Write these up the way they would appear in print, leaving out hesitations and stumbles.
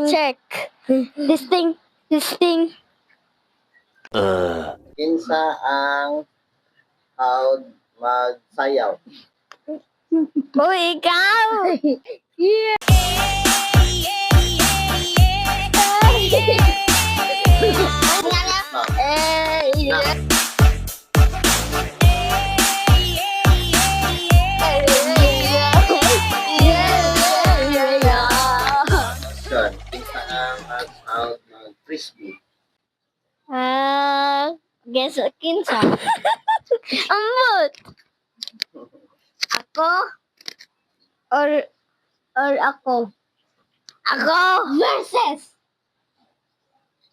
check. Testing. Kinsa ang out magsayaw? Uy, ikaw! Yeah! Question. Kinsa ang out mag-frisbee? Guess kinsa? Ambot! Ako? Or ako? Ako versus!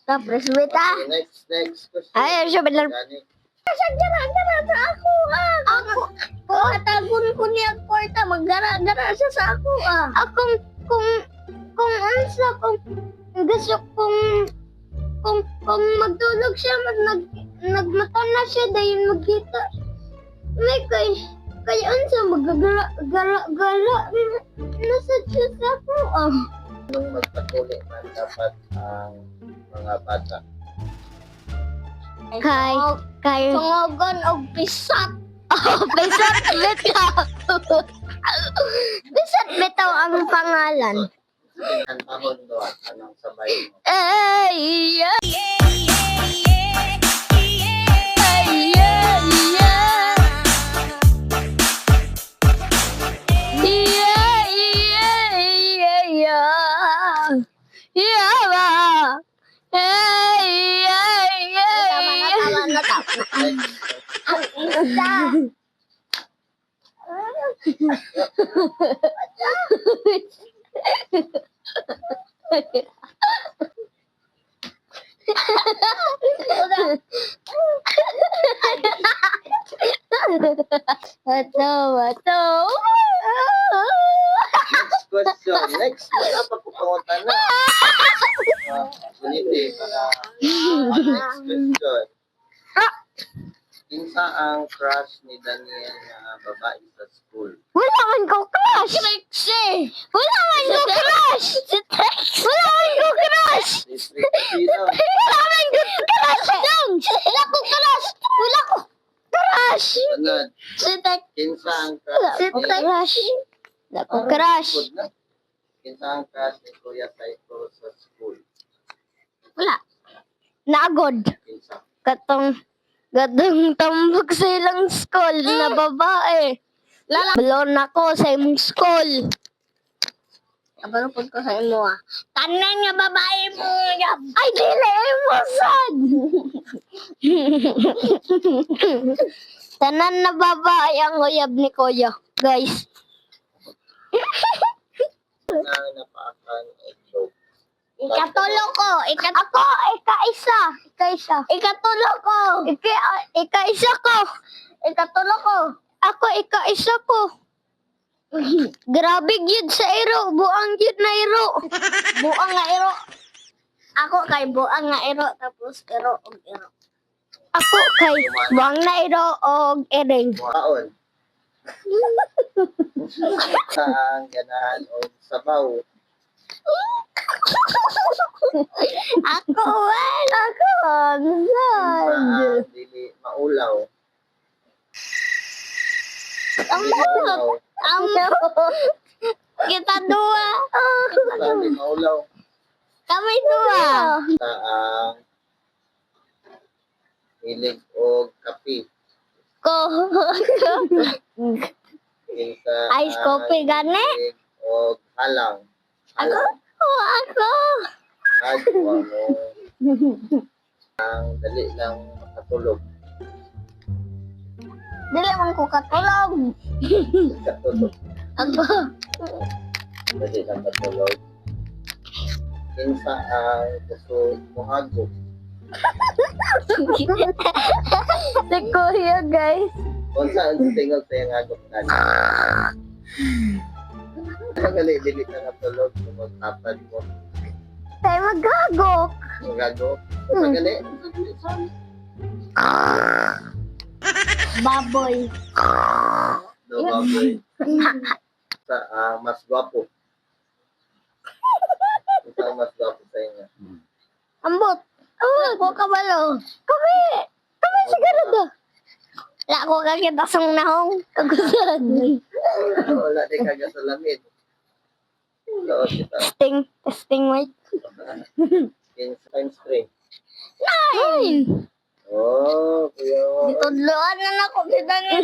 Tapos wita? Okay, next question. Ay, siya ba lang? Gani. Gara sa ako Ako. Kung atagun ko niya kwarta, maggara-gara siya sa ako Akong, kung ansa, gusto kung magtulog siya, nagmata na siya, dahil magkita. May kay ansa, maggara-gara, nasa siya sa ako Anong magpatuloy man dapat ang mga bata? Kay tungogon og pisat. Pisat bitaw. Pisat bitaw ang pangalan. Ang tahon doon, anong sabay mo? Next question. Next. Wala pa po pangutan na. Uniti para next question. Kinsa ang crush ni Daniel na babae sa school? Wala man ko crush! Wala man ko crush! Wala man ko crush! District Sino? Wala man ko crush! Wala ko crush! Wala ko crush! Sunod. Kinsa ang crush ni... Wala ko crush! Good na. Kinsa ang crush ni Kuya Saito sa school? Wala. Naagod. Kinsa? Gatong tambok sa ilang school na babae. Balon ako sa imong school. Kabalupod ko sa imo Tanan nga babae mo. Ay, dili mo sad. Tanan na babae ang uyab ni Kuya. Guys. Na napaakan ang joke. Ikatulo ko. Ako, ika-isa. Ikatulo ko. Ika-isa ko. Ikatulo ko. Ako, ika-isa ko. Grabe gyud sa iro. Buang gyud na iro. Buang nga iro. Ako kay buang nga iro. Tapos iro og iro. Ako kay buang na iro og ering. Kaon. Kinsa ang ganahan o sabaw? Ako, sad. Kinsa dili maulaw? Ang kita dua. Kinsa di maulaw? Kami dua. Kinsa ang hilig o kape? Ko. Kinsa Ice coffee gani? hilig o halang? Halang. Ako. Agwa mo. Ang dali lang makatulog. Dili man ko katulog. Katulog. Ako. Dali lang matulog. Kinsa ang gusto muhago? Si Kuya, guys. Kung saan tingog sa iyong agok na. Dili ka natulog kung magtapad mo. Tayo magagok. Magago. Magali. Baboy. Baboy. Sa mas gwapo. Isang mas gwapo sa inyo. Ambot. Oh, ko kabalo. Kami. Kami siguro do. La ko kakita sang nahong kagusan. Wala di kaga sa lamid. Hello, kita. Testing mic. 15 times 3. 9. Oh, kuya. Tudloan na nako kita ni.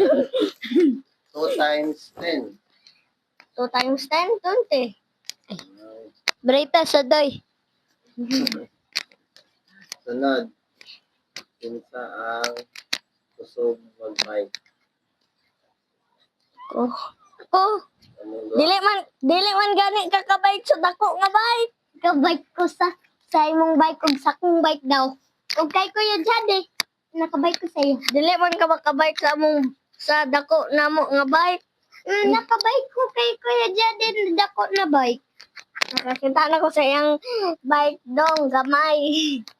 2 times 10. 2 times 10, 20. Brita sa doy. Sunod. Kinsa ang kusog mag-bike. Oh. Oh. Among Dili man gani ka kabike sa dako nga bike. Kabike ko sa imong bike ug sa akong bike daw. Ug kay Kuya Jade, nakabike ko sa iyo. Dili man ka makabike sa among sa dako namo nga bike. Nakabike ko kay Kuya Jade na dako na bike. Nakakita na ko sa iyang bike dong gamay.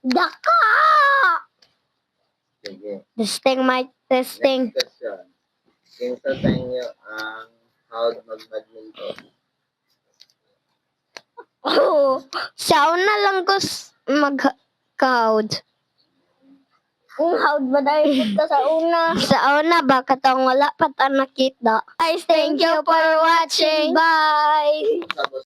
Daka! Sige. Testing mic, testing. Next question. Kinsa sa inyo ang howd mag-badminton? Oh, sauna lang ko mag-count. Ang howd ba dahil ito sa una? Sa una ba? Katong wala pa ta nakita. Guys, thank you for watching. Bye! Tapos